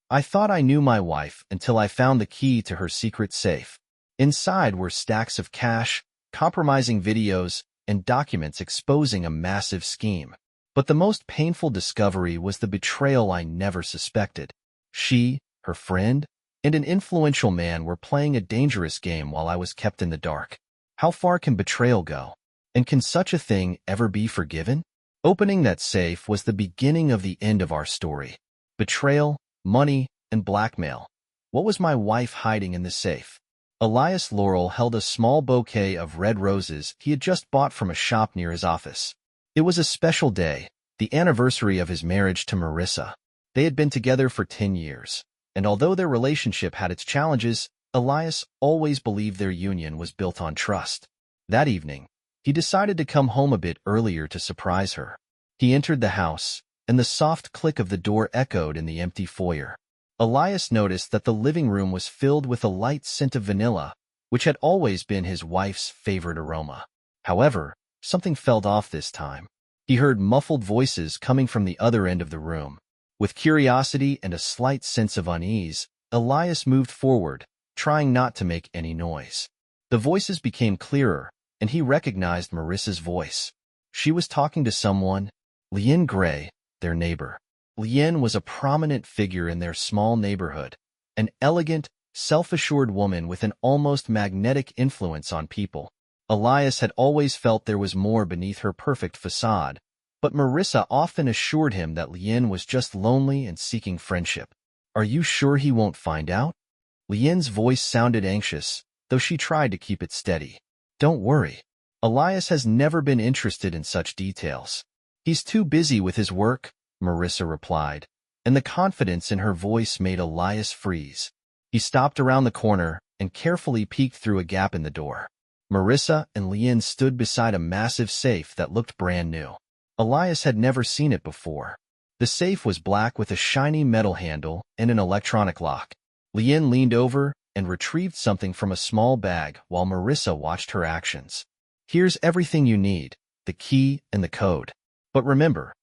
I thought I knew my wife until I found the key to her secret safe. Inside were stacks of cash, compromising videos, and documents exposing a massive scheme. But the most painful discovery was the betrayal I never suspected. She, her friend, and an influential man were playing a dangerous game while I was kept in the dark. How far can betrayal go? And can such a thing ever be forgiven? Opening that safe was the beginning of the end of our story. Betrayal, money, and blackmail. What was my wife hiding in the safe? Elias Laurel held a small bouquet of red roses he had just bought from a shop near his office. It was a special day, the anniversary of his marriage to Marisa. They had been together for 10 years, and although their relationship had its challenges, Elias always believed their union was built on trust. That evening, he decided to come home a bit earlier to surprise her. He entered the house, and the soft click of the door echoed in the empty foyer. Elias noticed that the living room was filled with a light scent of vanilla, which had always been his wife's favorite aroma. However, something felt off this time. He heard muffled voices coming from the other end of the room. With curiosity and a slight sense of unease, Elias moved forward, trying not to make any noise. The voices became clearer, and he recognized Marisa's voice. She was talking to someone, Liana Gray, their neighbor. Liana was a prominent figure in their small neighborhood, an elegant, self-assured woman with an almost magnetic influence on people. Elias had always felt there was more beneath her perfect facade, but Marisa often assured him that Liana was just lonely and seeking friendship. "Are you sure he won't find out?" Liana's voice sounded anxious, though she tried to keep it steady. "Don't worry. Elias has never been interested in such details. He's too busy with his work," Marisa replied, and the confidence in her voice made Elias freeze. He stopped around the corner and carefully peeked through a gap in the door. Marisa and Liana stood beside a massive safe that looked brand new. Elias had never seen it before. The safe was black with a shiny metal handle and an electronic lock. Liana leaned over and retrieved something from a small bag while Marisa watched her actions. "Here's everything you need, the key and the code. But remember,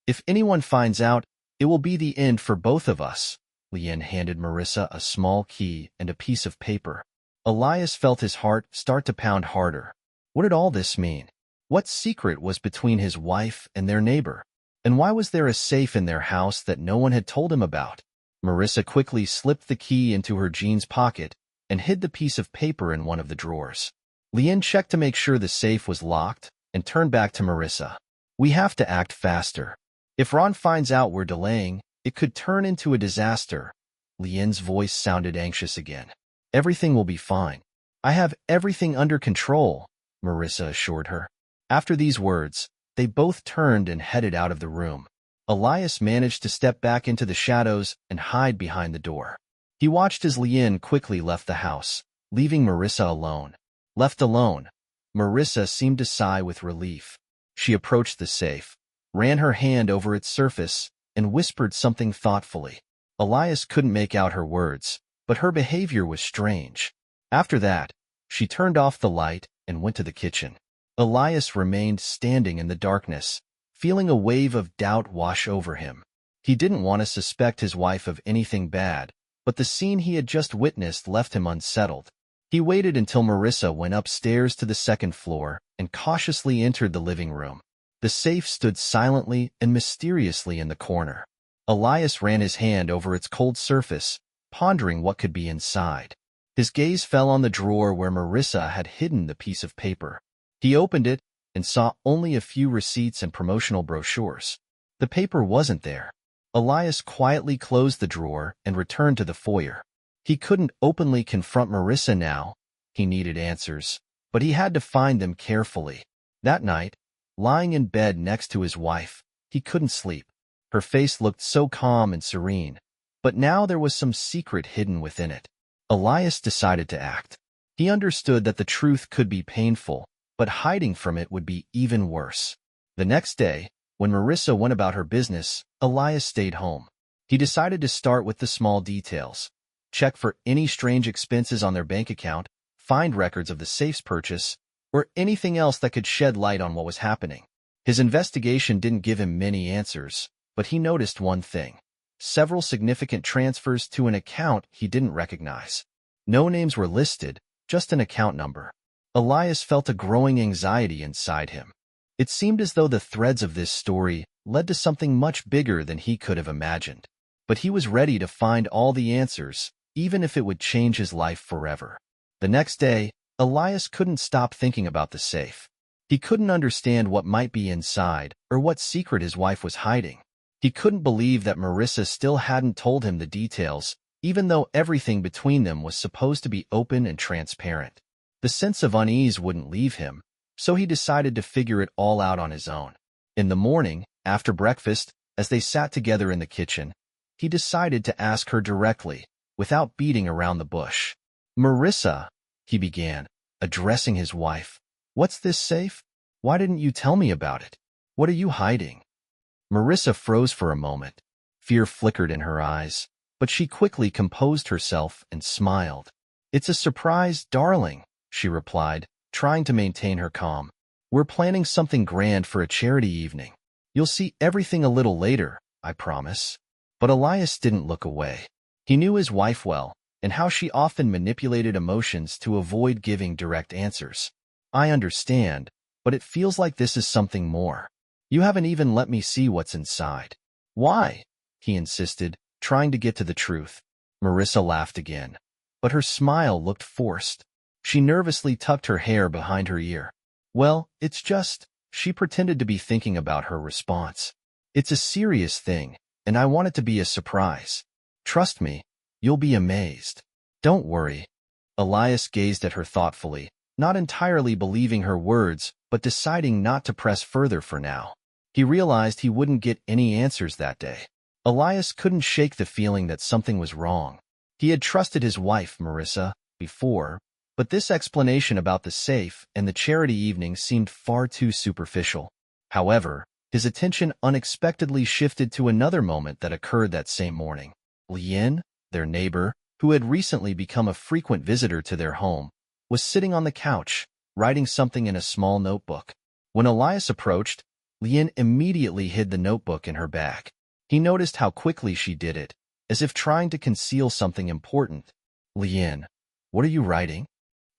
if anyone finds out, it will be the end for both of us." Liana handed Marisa a small key and a piece of paper. Elias felt his heart start to pound harder. What did all this mean? What secret was between his wife and their neighbor? And why was there a safe in their house that no one had told him about? Marisa quickly slipped the key into her jeans pocket and hid the piece of paper in one of the drawers. Liana checked to make sure the safe was locked and turned back to Marisa. "We have to act faster. If Ron finds out we're delaying, it could turn into a disaster." Liana's voice sounded anxious again. "Everything will be fine. I have everything under control," Marisa assured her. After these words, they both turned and headed out of the room. Elias managed to step back into the shadows and hide behind the door. He watched as Liana quickly left the house, leaving Marisa alone. Left alone, Marisa seemed to sigh with relief. She approached the safe, ran her hand over its surface, and whispered something thoughtfully. Elias couldn't make out her words, but her behavior was strange. After that, she turned off the light and went to the kitchen. Elias remained standing in the darkness, feeling a wave of doubt wash over him. He didn't want to suspect his wife of anything bad, but the scene he had just witnessed left him unsettled. He waited until Marisa went upstairs to the second floor and cautiously entered the living room. The safe stood silently and mysteriously in the corner. Elias ran his hand over its cold surface, pondering what could be inside. His gaze fell on the drawer where Marisa had hidden the piece of paper. He opened it and saw only a few receipts and promotional brochures. The paper wasn't there. Elias quietly closed the drawer and returned to the foyer. He couldn't openly confront Marisa now. He needed answers, but he had to find them carefully. That night, lying in bed next to his wife, he couldn't sleep. Her face looked so calm and serene, but now there was some secret hidden within it. Elias decided to act. He understood that the truth could be painful, but hiding from it would be even worse. The next day, when Marisa went about her business, Elias stayed home. He decided to start with the small details. Check for any strange expenses on their bank account, find records of the safe's purchase, or anything else that could shed light on what was happening. His investigation didn't give him many answers, but he noticed one thing. several significant transfers to an account he didn't recognize. No names were listed, just an account number. Elias felt a growing anxiety inside him. It seemed as though the threads of this story led to something much bigger than he could have imagined. But he was ready to find all the answers, even if it would change his life forever. The next day, Elias couldn't stop thinking about the safe. He couldn't understand what might be inside or what secret his wife was hiding. He couldn't believe that Marisa still hadn't told him the details, even though everything between them was supposed to be open and transparent. The sense of unease wouldn't leave him, so he decided to figure it all out on his own. In the morning, after breakfast, as they sat together in the kitchen, he decided to ask her directly, without beating around the bush. "Marisa," he began, addressing his wife, "what's this safe? Why didn't you tell me about it? What are you hiding?" Marisa froze for a moment. Fear flickered in her eyes, but she quickly composed herself and smiled. "It's a surprise, darling," she replied, trying to maintain her calm. "We're planning something grand for a charity evening. You'll see everything a little later, I promise." But Elias didn't look away. He knew his wife well, and how she often manipulated emotions to avoid giving direct answers. "I understand, but it feels like this is something more. You haven't even let me see what's inside." "Why?" he insisted, trying to get to the truth. Marisa laughed again, but her smile looked forced. She nervously tucked her hair behind her ear. "Well, it's just," she pretended to be thinking about her response. "It's a serious thing, and I want it to be a surprise. Trust me, you'll be amazed." "Don't worry." Elias gazed at her thoughtfully, not entirely believing her words, but deciding not to press further for now. He realized he wouldn't get any answers that day. Elias couldn't shake the feeling that something was wrong. He had trusted his wife, Marisa, before, but this explanation about the safe and the charity evening seemed far too superficial. However, his attention unexpectedly shifted to another moment that occurred that same morning. Liana, their neighbor, who had recently become a frequent visitor to their home, was sitting on the couch, writing something in a small notebook. When Elias approached, Liana immediately hid the notebook in her bag. He noticed how quickly she did it, as if trying to conceal something important. "Liana, what are you writing?"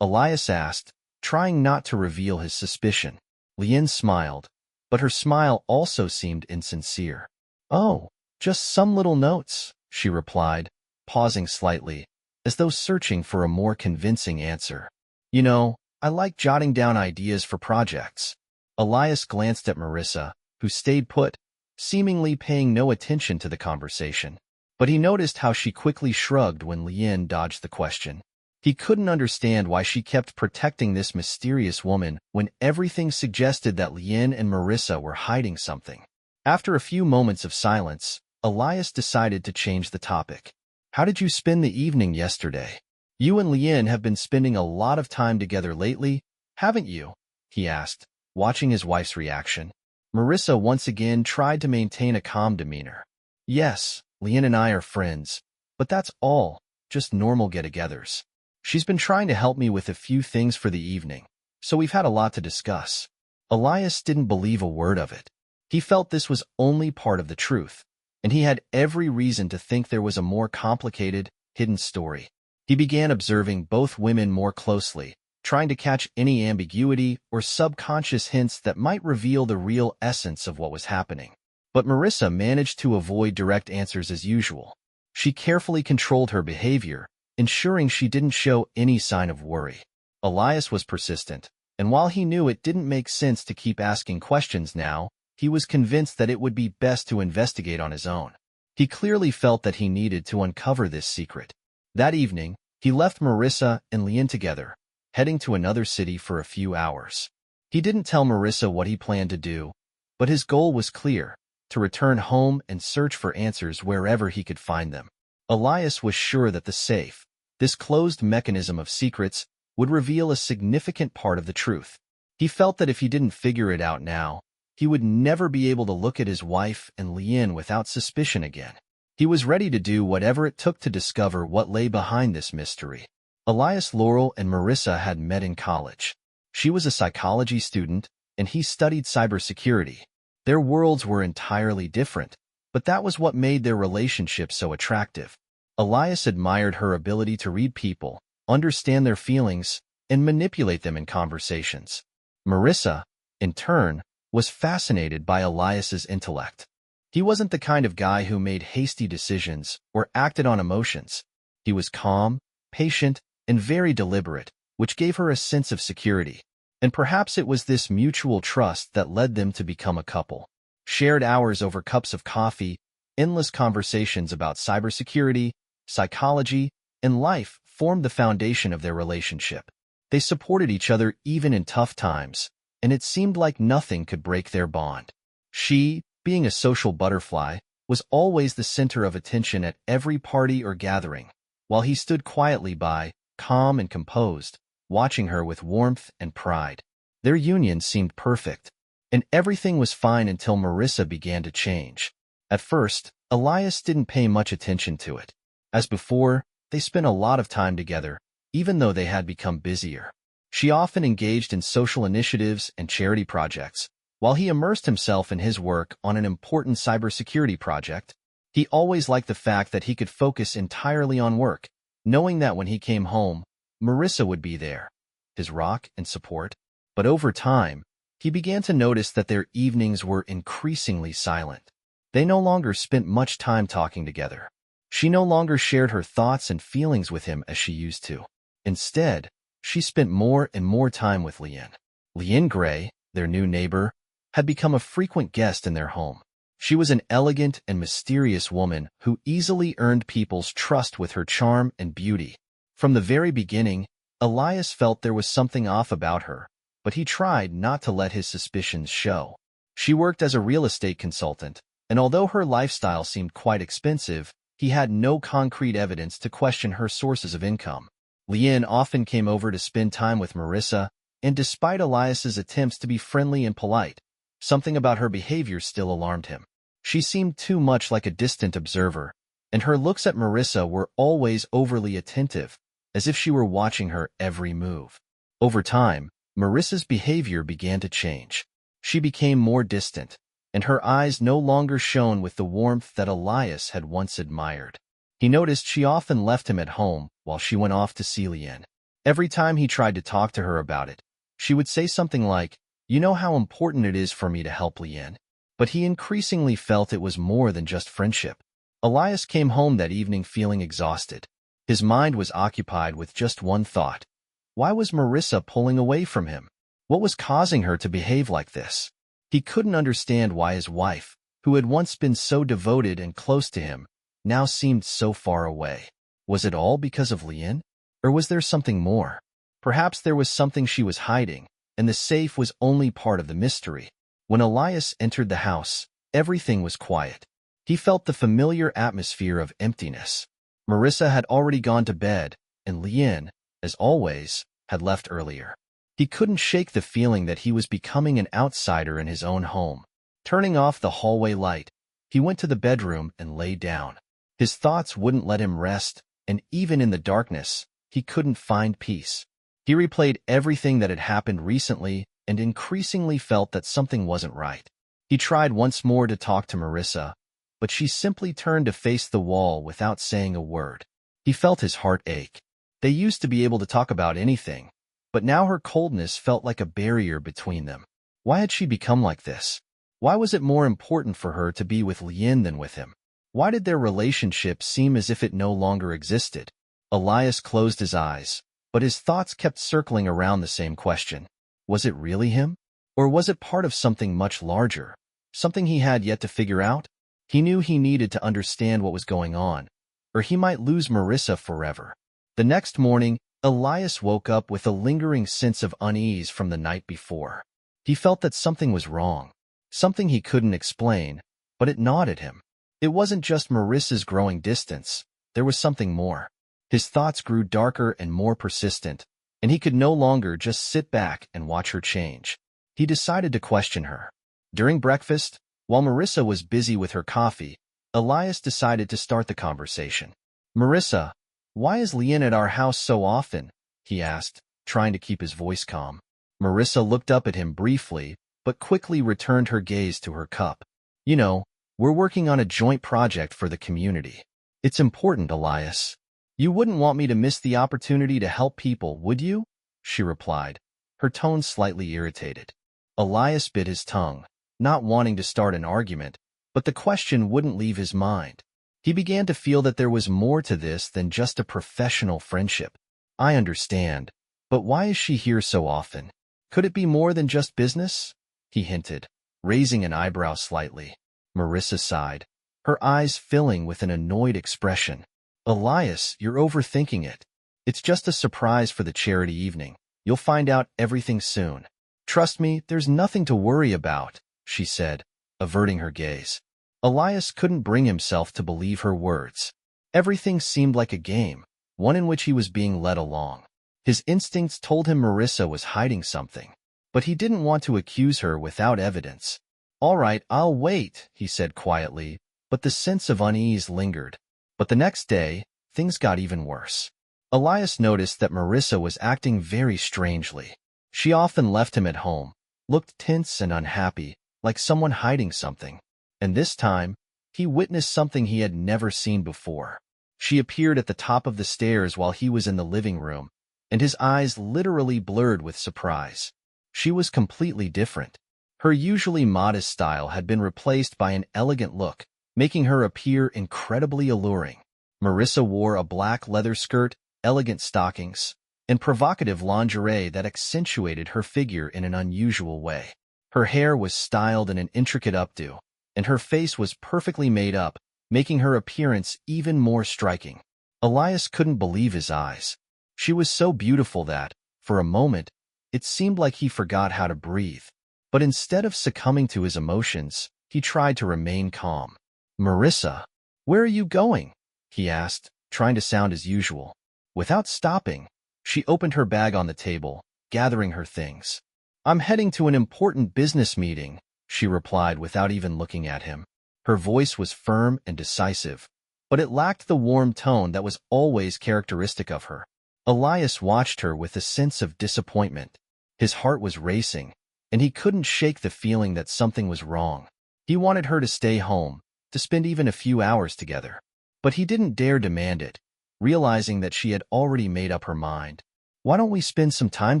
Elias asked, trying not to reveal his suspicion. Liana smiled, but her smile also seemed insincere. "Oh, just some little notes," she replied, pausing slightly, as though searching for a more convincing answer. "You know, I like jotting down ideas for projects." Elias glanced at Marisa, who stayed put, seemingly paying no attention to the conversation. But he noticed how she quickly shrugged when Liana dodged the question. He couldn't understand why she kept protecting this mysterious woman when everything suggested that Liana and Marisa were hiding something. After a few moments of silence, Elias decided to change the topic. "How did you spend the evening yesterday? You and Liana have been spending a lot of time together lately, haven't you?" he asked, watching his wife's reaction. Marisa once again tried to maintain a calm demeanor. "Yes, Liana and I are friends, but that's all, just normal get-togethers. She's been trying to help me with a few things for the evening, so we've had a lot to discuss." Elias didn't believe a word of it. He felt this was only part of the truth, and he had every reason to think there was a more complicated, hidden story. He began observing both women more closely, trying to catch any ambiguity or subconscious hints that might reveal the real essence of what was happening. But Marisa managed to avoid direct answers as usual. She carefully controlled her behavior, ensuring she didn't show any sign of worry. Elias was persistent, and while he knew it didn't make sense to keep asking questions now, he was convinced that it would be best to investigate on his own. He clearly felt that he needed to uncover this secret. That evening, he left Marisa and Liana together, heading to another city for a few hours. He didn't tell Marisa what he planned to do, but his goal was clear: to return home and search for answers wherever he could find them. Elias was sure that the safe, this closed mechanism of secrets, would reveal a significant part of the truth. He felt that if he didn't figure it out now, he would never be able to look at his wife and Liana without suspicion again. He was ready to do whatever it took to discover what lay behind this mystery. Elias, Laurel, and Marisa had met in college. She was a psychology student, and he studied cybersecurity. Their worlds were entirely different, But that was what made their relationship so attractive. Elias admired her ability to read people, understand their feelings, and manipulate them in conversations. Marisa, in turn, was fascinated by Elias's intellect. He wasn't the kind of guy who made hasty decisions or acted on emotions. He was calm, patient, and very deliberate, which gave her a sense of security. And perhaps it was this mutual trust that led them to become a couple. Shared hours over cups of coffee, endless conversations about cybersecurity, psychology, and life formed the foundation of their relationship. They supported each other even in tough times, and it seemed like nothing could break their bond. She, being a social butterfly, was always the center of attention at every party or gathering, while he stood quietly by, calm and composed, watching her with warmth and pride. Their union seemed perfect, and everything was fine until Marisa began to change. At first, Elias didn't pay much attention to it. As before, they spent a lot of time together, even though they had become busier. She often engaged in social initiatives and charity projects, while he immersed himself in his work on an important cybersecurity project. He always liked the fact that he could focus entirely on work, knowing that when he came home, Marisa would be there, his rock and support. But over time, he began to notice that their evenings were increasingly silent. They no longer spent much time talking together. She no longer shared her thoughts and feelings with him as she used to. Instead, she spent more and more time with Liana. Liana Gray, their new neighbor, had become a frequent guest in their home. She was an elegant and mysterious woman who easily earned people's trust with her charm and beauty. From the very beginning, Elias felt there was something off about her, but he tried not to let his suspicions show. She worked as a real estate consultant, and although her lifestyle seemed quite expensive, he had no concrete evidence to question her sources of income. Liana often came over to spend time with Marisa, and despite Elias's attempts to be friendly and polite, something about her behavior still alarmed him. She seemed too much like a distant observer, and her looks at Marisa were always overly attentive, as if she were watching her every move. Over time, Marisa's behavior began to change. She became more distant, and her eyes no longer shone with the warmth that Elias had once admired. He noticed she often left him at home while she went off to see Liana. Every time he tried to talk to her about it, she would say something like, "You know how important it is for me to help Liana." But he increasingly felt it was more than just friendship. Elias came home that evening feeling exhausted. His mind was occupied with just one thought. Why was Marisa pulling away from him? What was causing her to behave like this? He couldn't understand why his wife, who had once been so devoted and close to him, now seemed so far away. Was it all because of Liana? Or was there something more? Perhaps there was something she was hiding, and the safe was only part of the mystery. When Elias entered the house, everything was quiet. He felt the familiar atmosphere of emptiness. Marisa had already gone to bed, and Liana, as always, had left earlier. He couldn't shake the feeling that he was becoming an outsider in his own home. Turning off the hallway light, he went to the bedroom and lay down. His thoughts wouldn't let him rest, and even in the darkness, he couldn't find peace. He replayed everything that had happened recently and increasingly felt that something wasn't right. He tried once more to talk to Marisa, but she simply turned to face the wall without saying a word. He felt his heart ache. They used to be able to talk about anything, but now her coldness felt like a barrier between them. Why had she become like this? Why was it more important for her to be with Liana than with him? Why did their relationship seem as if it no longer existed? Elias closed his eyes, but his thoughts kept circling around the same question. Was it really him? Or was it part of something much larger? Something he had yet to figure out? He knew he needed to understand what was going on, or he might lose Marisa forever. The next morning, Elias woke up with a lingering sense of unease from the night before. He felt that something was wrong, something he couldn't explain, but it gnawed at him. It wasn't just Marisa's growing distance, there was something more. His thoughts grew darker and more persistent, and he could no longer just sit back and watch her change. He decided to question her. During breakfast, while Marisa was busy with her coffee, Elias decided to start the conversation. "Marisa, why is Liana at our house so often?" he asked, trying to keep his voice calm. Marisa looked up at him briefly, but quickly returned her gaze to her cup. "You know, We're working on a joint project for the community. It's important, Elias. You wouldn't want me to miss the opportunity to help people, would you? She replied, her tone slightly irritated. Elias bit his tongue, not wanting to start an argument, but the question wouldn't leave his mind. He began to feel that there was more to this than just a professional friendship. I understand, but why is she here so often? Could it be more than just business? He hinted, raising an eyebrow slightly. Marisa sighed, her eyes filling with an annoyed expression. Elias, you're overthinking it. It's just a surprise for the charity evening. You'll find out everything soon. Trust me, there's nothing to worry about, she said, averting her gaze. Elias couldn't bring himself to believe her words. Everything seemed like a game, one in which he was being led along. His instincts told him Marisa was hiding something, but he didn't want to accuse her without evidence. All right, I'll wait, he said quietly, but the sense of unease lingered. But the next day, things got even worse. Elias noticed that Marisa was acting very strangely. She often left him at home, looked tense and unhappy, like someone hiding something. And this time, he witnessed something he had never seen before. She appeared at the top of the stairs while he was in the living room, and his eyes literally blurred with surprise. She was completely different. Her usually modest style had been replaced by an elegant look, making her appear incredibly alluring. Marisa wore a black leather skirt, elegant stockings, and provocative lingerie that accentuated her figure in an unusual way. Her hair was styled in an intricate updo, and her face was perfectly made up, making her appearance even more striking. Elias couldn't believe his eyes. She was so beautiful that, for a moment, it seemed like he forgot how to breathe. But instead of succumbing to his emotions, he tried to remain calm. Marisa, where are you going? He asked, trying to sound as usual. Without stopping, she opened her bag on the table, gathering her things. I'm heading to an important business meeting, she replied without even looking at him. Her voice was firm and decisive, but it lacked the warm tone that was always characteristic of her. Elias watched her with a sense of disappointment. His heart was racing, and he couldn't shake the feeling that something was wrong. He wanted her to stay home, to spend even a few hours together. But he didn't dare demand it, realizing that she had already made up her mind. Why don't we spend some time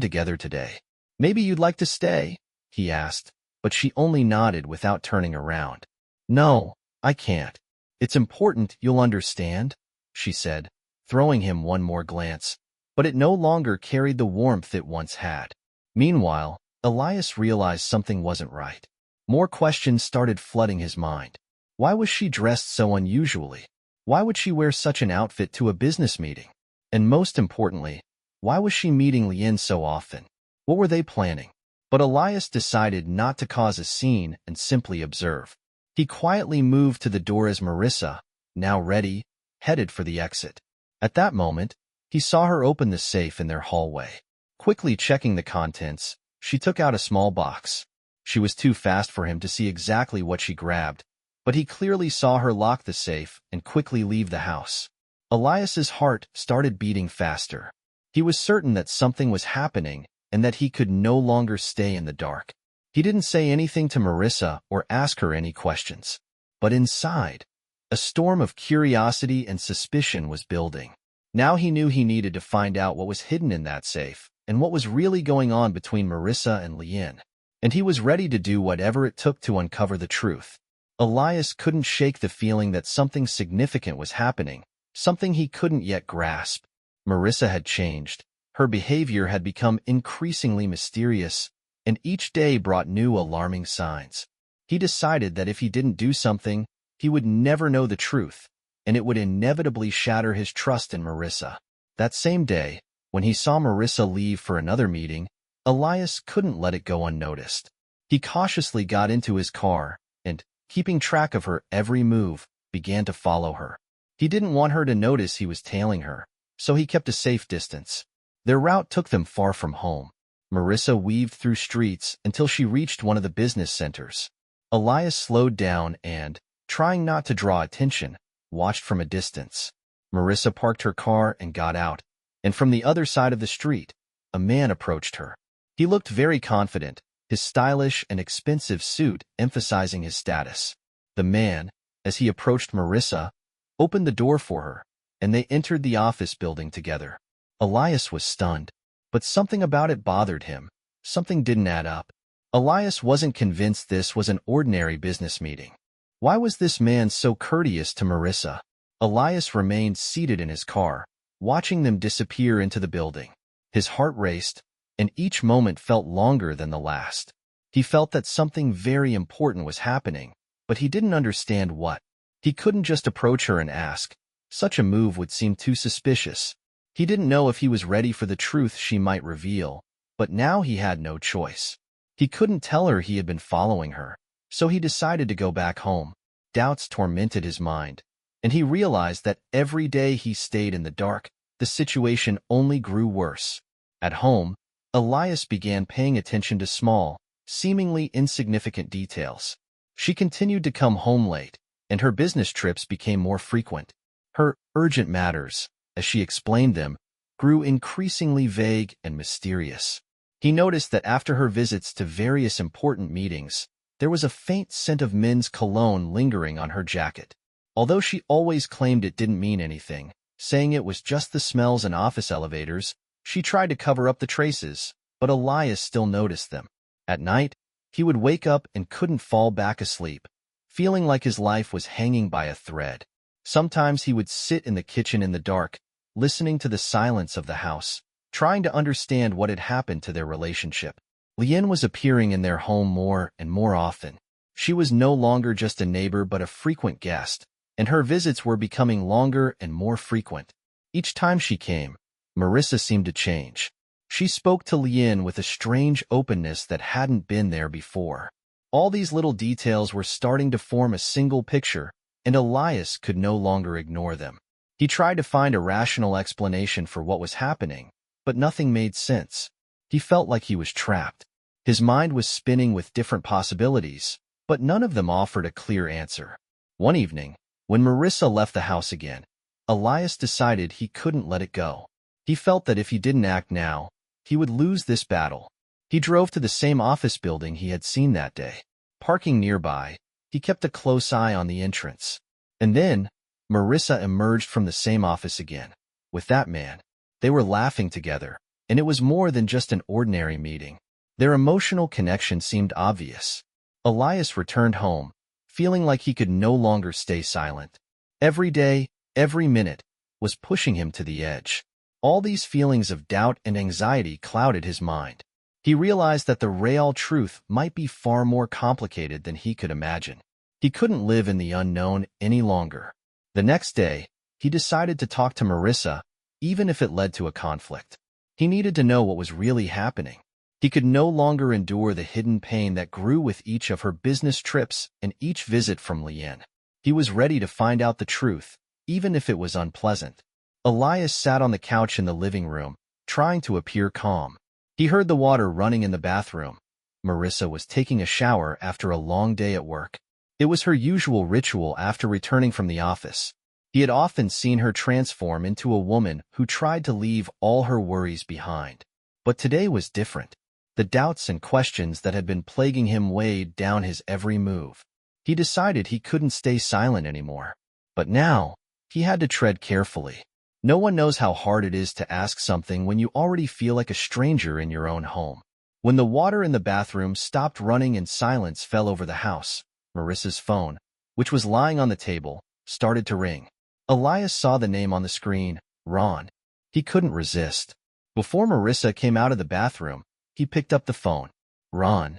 together today? Maybe you'd like to stay? He asked, but she only nodded without turning around. No, I can't. It's important, you'll understand, she said, throwing him one more glance, but it no longer carried the warmth it once had. Meanwhile, Elias realized something wasn't right. More questions started flooding his mind. Why was she dressed so unusually? Why would she wear such an outfit to a business meeting? And most importantly, why was she meeting Liana so often? What were they planning? But Elias decided not to cause a scene and simply observe. He quietly moved to the door as Marisa, now ready, headed for the exit. At that moment, he saw her open the safe in their hallway. Quickly checking the contents, she took out a small box. She was too fast for him to see exactly what she grabbed, but he clearly saw her lock the safe and quickly leave the house. Elias's heart started beating faster. He was certain that something was happening and that he could no longer stay in the dark. He didn't say anything to Marisa or ask her any questions. But inside, a storm of curiosity and suspicion was building. Now he knew he needed to find out what was hidden in that safe and what was really going on between Marisa and Liana. And he was ready to do whatever it took to uncover the truth. Elias couldn't shake the feeling that something significant was happening, something he couldn't yet grasp. Marisa had changed. Her behavior had become increasingly mysterious, and each day brought new alarming signs. He decided that if he didn't do something, he would never know the truth, and it would inevitably shatter his trust in Marisa. That same day, when he saw Marisa leave for another meeting, Elias couldn't let it go unnoticed. He cautiously got into his car and, keeping track of her every move, began to follow her. He didn't want her to notice he was tailing her, so he kept a safe distance. Their route took them far from home. Marisa weaved through streets until she reached one of the business centers. Elias slowed down and, trying not to draw attention, watched from a distance. Marisa parked her car and got out, and from the other side of the street, a man approached her. He looked very confident, his stylish and expensive suit emphasizing his status. The man, as he approached Marisa, opened the door for her, and they entered the office building together. Elias was stunned, but something about it bothered him. Something didn't add up. Elias wasn't convinced this was an ordinary business meeting. Why was this man so courteous to Marisa? Elias remained seated in his car, watching them disappear into the building. His heart raced, and each moment felt longer than the last. He felt that something very important was happening, but he didn't understand what. He couldn't just approach her and ask. Such a move would seem too suspicious. He didn't know if he was ready for the truth she might reveal, but now he had no choice. He couldn't tell her he had been following her, so he decided to go back home. Doubts tormented his mind, and he realized that every day he stayed in the dark, the situation only grew worse. At home, Elias began paying attention to small, seemingly insignificant details. She continued to come home late, and her business trips became more frequent. Her urgent matters, as she explained them, grew increasingly vague and mysterious. He noticed that after her visits to various important meetings, there was a faint scent of men's cologne lingering on her jacket. Although she always claimed it didn't mean anything, saying it was just the smells in office elevators, she tried to cover up the traces, but Elias still noticed them. At night, he would wake up and couldn't fall back asleep, feeling like his life was hanging by a thread. Sometimes he would sit in the kitchen in the dark, listening to the silence of the house, trying to understand what had happened to their relationship. Liana was appearing in their home more and more often. She was no longer just a neighbor but a frequent guest, and her visits were becoming longer and more frequent. Each time she came, Marisa seemed to change. She spoke to Liana with a strange openness that hadn't been there before. All these little details were starting to form a single picture, and Elias could no longer ignore them. He tried to find a rational explanation for what was happening, but nothing made sense. He felt like he was trapped. His mind was spinning with different possibilities, but none of them offered a clear answer. One evening, when Marisa left the house again, Elias decided he couldn't let it go. He felt that if he didn't act now, he would lose this battle. He drove to the same office building he had seen that day. Parking nearby, he kept a close eye on the entrance. And then, Marisa emerged from the same office again, with that man. They were laughing together, and it was more than just an ordinary meeting. Their emotional connection seemed obvious. Elias returned home, feeling like he could no longer stay silent. Every day, every minute, was pushing him to the edge. All these feelings of doubt and anxiety clouded his mind. He realized that the real truth might be far more complicated than he could imagine. He couldn't live in the unknown any longer. The next day, he decided to talk to Marisa, even if it led to a conflict. He needed to know what was really happening. He could no longer endure the hidden pain that grew with each of her business trips and each visit from Liana. He was ready to find out the truth, even if it was unpleasant. Elias sat on the couch in the living room, trying to appear calm. He heard the water running in the bathroom. Marisa was taking a shower after a long day at work. It was her usual ritual after returning from the office. He had often seen her transform into a woman who tried to leave all her worries behind. But today was different. The doubts and questions that had been plaguing him weighed down his every move. He decided he couldn't stay silent anymore. But now, he had to tread carefully. No one knows how hard it is to ask something when you already feel like a stranger in your own home. When the water in the bathroom stopped running and silence fell over the house, Marisa's phone, which was lying on the table, started to ring. Elias saw the name on the screen, Ron. He couldn't resist. Before Marisa came out of the bathroom, he picked up the phone. Ron.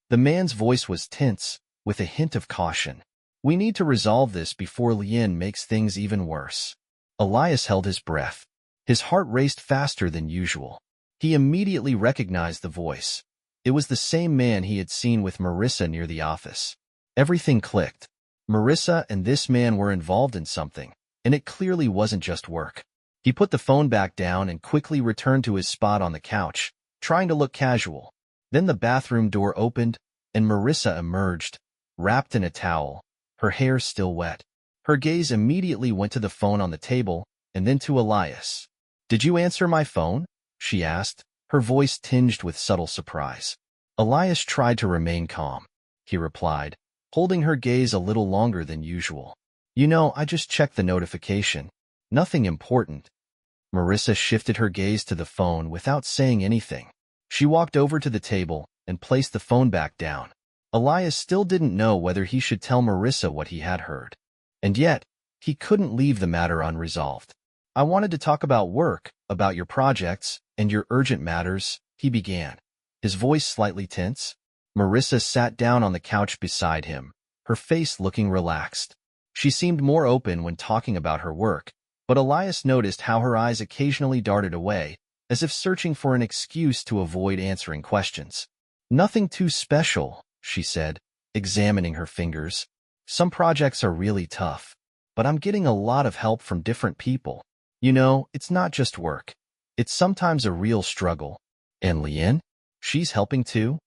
The man's voice was tense, with a hint of caution. We need to resolve this before Liana makes things even worse. Elias held his breath. His heart raced faster than usual. He immediately recognized the voice. It was the same man he had seen with Marisa near the office. Everything clicked. Marisa and this man were involved in something, and it clearly wasn't just work. He put the phone back down and quickly returned to his spot on the couch, trying to look casual. Then the bathroom door opened, and Marisa emerged, wrapped in a towel, her hair still wet. Her gaze immediately went to the phone on the table, and then to Elias. "Did you answer my phone?" she asked, her voice tinged with subtle surprise. Elias tried to remain calm. He replied, holding her gaze a little longer than usual. You know, I just checked the notification. Nothing important. Marisa shifted her gaze to the phone without saying anything. She walked over to the table and placed the phone back down. Elias still didn't know whether he should tell Marisa what he had heard. And yet, he couldn't leave the matter unresolved. I wanted to talk about work, about your projects, and your urgent matters, he began, his voice slightly tense. Marisa sat down on the couch beside him, her face looking relaxed. She seemed more open when talking about her work, but Elias noticed how her eyes occasionally darted away, as if searching for an excuse to avoid answering questions. Nothing too special, she said, examining her fingers. Some projects are really tough, but I'm getting a lot of help from different people. You know, it's not just work. It's sometimes a real struggle. And Liane? She's helping too?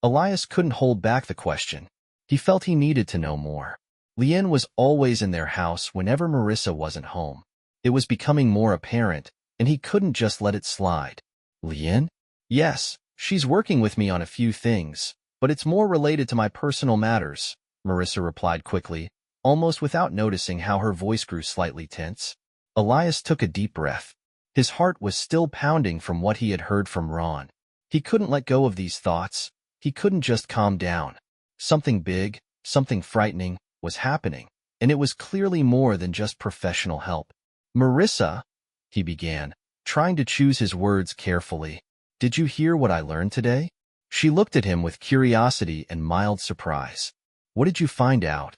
Elias couldn't hold back the question. He felt he needed to know more. Liane was always in their house whenever Marisa wasn't home. It was becoming more apparent, and he couldn't just let it slide. Liane? Yes, she's working with me on a few things, but it's more related to my personal matters, Marisa replied quickly, almost without noticing how her voice grew slightly tense. Elias took a deep breath. His heart was still pounding from what he had heard from Ron. He couldn't let go of these thoughts. He couldn't just calm down. Something big, something frightening, was happening, and it was clearly more than just professional help. Marisa, he began, trying to choose his words carefully. Did you hear what I learned today? She looked at him with curiosity and mild surprise. What did you find out?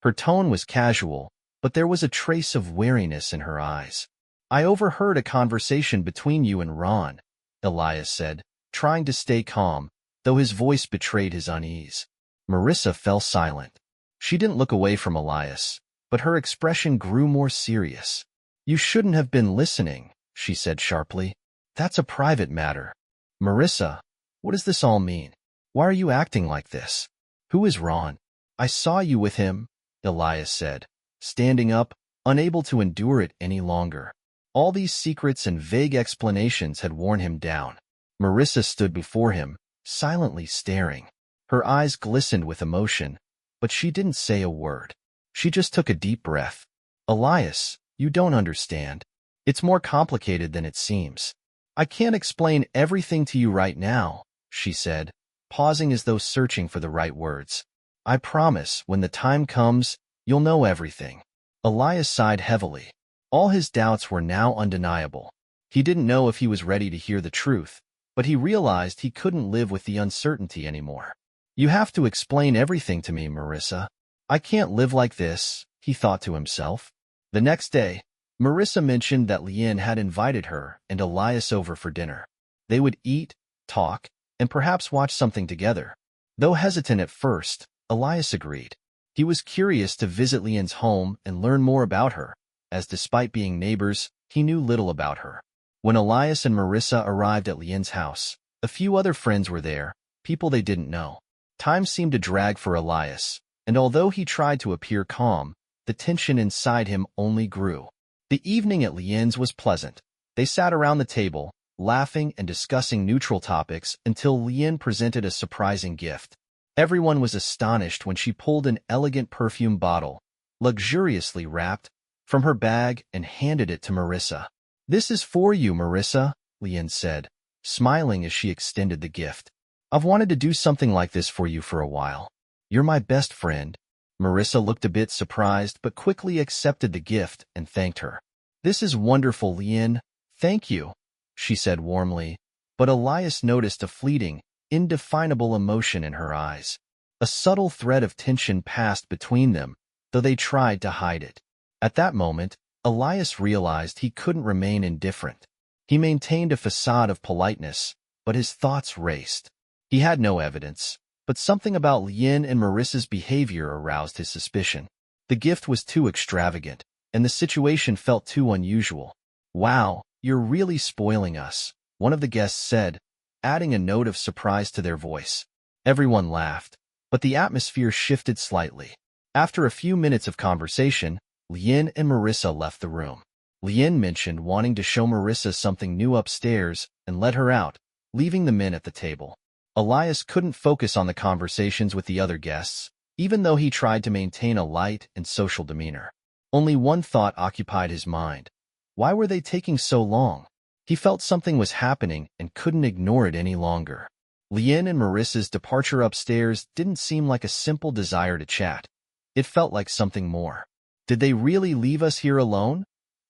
Her tone was casual, but there was a trace of wariness in her eyes. I overheard a conversation between you and Ron, Elias said, trying to stay calm, though his voice betrayed his unease. Marisa fell silent. She didn't look away from Elias, but her expression grew more serious. You shouldn't have been listening, she said sharply. That's a private matter. Marisa, what does this all mean? Why are you acting like this? Who is Ron? I saw you with him, Elias said, standing up, unable to endure it any longer. All these secrets and vague explanations had worn him down. Marisa stood before him, silently staring. Her eyes glistened with emotion, but she didn't say a word. She just took a deep breath. Elias, you don't understand. It's more complicated than it seems. I can't explain everything to you right now, she said, pausing as though searching for the right words. I promise, when the time comes, you'll know everything. Elias sighed heavily. All his doubts were now undeniable. He didn't know if he was ready to hear the truth, but he realized he couldn't live with the uncertainty anymore. You have to explain everything to me, Marisa. I can't live like this, he thought to himself. The next day, Marisa mentioned that Liane had invited her and Elias over for dinner. They would eat, talk, and perhaps watch something together. Though hesitant at first, Elias agreed. He was curious to visit Liane's home and learn more about her, as despite being neighbors, he knew little about her. When Elias and Marisa arrived at Liane's house, a few other friends were there, people they didn't know. Time seemed to drag for Elias, and although he tried to appear calm, the tension inside him only grew. The evening at Liane's was pleasant. They sat around the table, laughing and discussing neutral topics until Liane presented a surprising gift. Everyone was astonished when she pulled an elegant perfume bottle, luxuriously wrapped, from her bag and handed it to Marisa. This is for you, Marisa, Liane said, smiling as she extended the gift. I've wanted to do something like this for you for a while. You're my best friend. Marisa looked a bit surprised but quickly accepted the gift and thanked her. This is wonderful, Liane. Thank you, she said warmly, but Elias noticed a fleeting, indefinable emotion in her eyes. A subtle thread of tension passed between them, though they tried to hide it. At that moment, Elias realized he couldn't remain indifferent. He maintained a facade of politeness, but his thoughts raced. He had no evidence, but something about Liane and Marisa's behavior aroused his suspicion. The gift was too extravagant, and the situation felt too unusual. Wow, you're really spoiling us, one of the guests said, adding a note of surprise to their voice. Everyone laughed, but the atmosphere shifted slightly. After a few minutes of conversation, Liane and Marisa left the room. Liane mentioned wanting to show Marisa something new upstairs and let her out, leaving the men at the table. Elias couldn't focus on the conversations with the other guests, even though he tried to maintain a light and social demeanor. Only one thought occupied his mind. Why were they taking so long? He felt something was happening and couldn't ignore it any longer. Liana and Marisa's departure upstairs didn't seem like a simple desire to chat. It felt like something more. Did they really leave us here alone?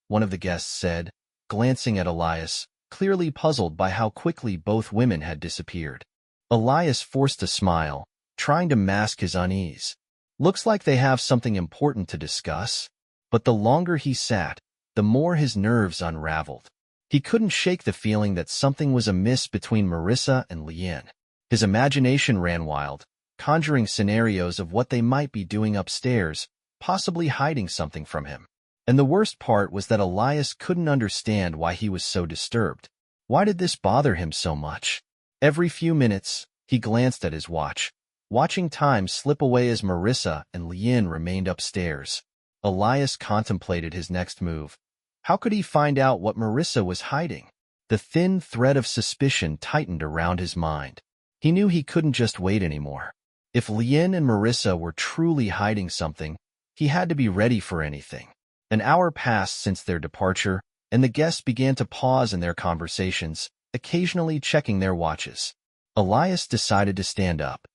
One of the guests said, glancing at Elias, clearly puzzled by how quickly both women had disappeared. Elias forced a smile, trying to mask his unease. Looks like they have something important to discuss. But the longer he sat, the more his nerves unraveled. He couldn't shake the feeling that something was amiss between Marisa and Liana. His imagination ran wild, conjuring scenarios of what they might be doing upstairs, possibly hiding something from him. And the worst part was that Elias couldn't understand why he was so disturbed. Why did this bother him so much? Every few minutes, he glanced at his watch, watching time slip away as Marisa and Liana remained upstairs. Elias contemplated his next move. How could he find out what Marisa was hiding? The thin thread of suspicion tightened around his mind. He knew he couldn't just wait anymore. If Liana and Marisa were truly hiding something, he had to be ready for anything. An hour passed since their departure, and the guests began to pause in their conversations, occasionally checking their watches. Elias decided to stand up.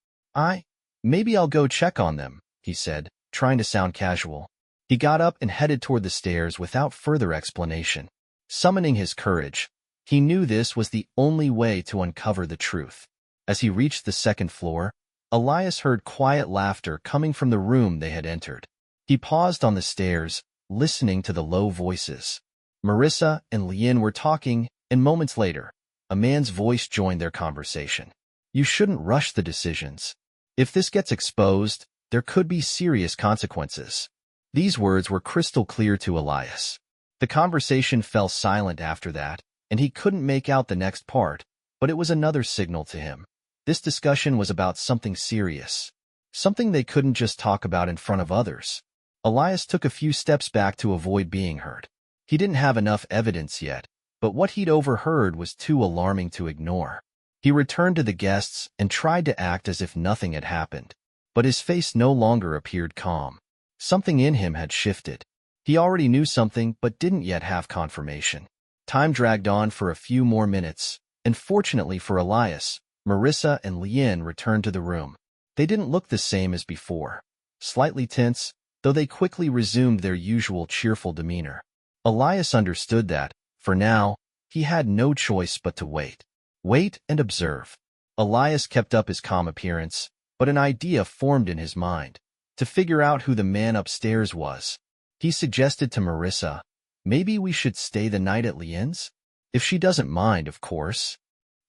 Maybe I'll go check on them, he said, trying to sound casual. He got up and headed toward the stairs without further explanation. Summoning his courage, he knew this was the only way to uncover the truth. As he reached the second floor, Elias heard quiet laughter coming from the room they had entered. He paused on the stairs, listening to the low voices. Marisa and Liana were talking, and moments later, a man's voice joined their conversation. You shouldn't rush the decisions. If this gets exposed, there could be serious consequences. These words were crystal clear to Elias. The conversation fell silent after that, and he couldn't make out the next part, but it was another signal to him. This discussion was about something serious, something they couldn't just talk about in front of others. Elias took a few steps back to avoid being heard. He didn't have enough evidence yet, but what he'd overheard was too alarming to ignore. He returned to the guests and tried to act as if nothing had happened, but his face no longer appeared calm. Something in him had shifted. He already knew something but didn't yet have confirmation. Time dragged on for a few more minutes, and fortunately for Elias, Marisa and Liana returned to the room. They didn't look the same as before. Slightly tense, though they quickly resumed their usual cheerful demeanor. Elias understood that, for now, he had no choice but to wait. Wait and observe. Elias kept up his calm appearance, but an idea formed in his mind. To figure out who the man upstairs was. He suggested to Marisa, maybe we should stay the night at Liana's? If she doesn't mind, of course.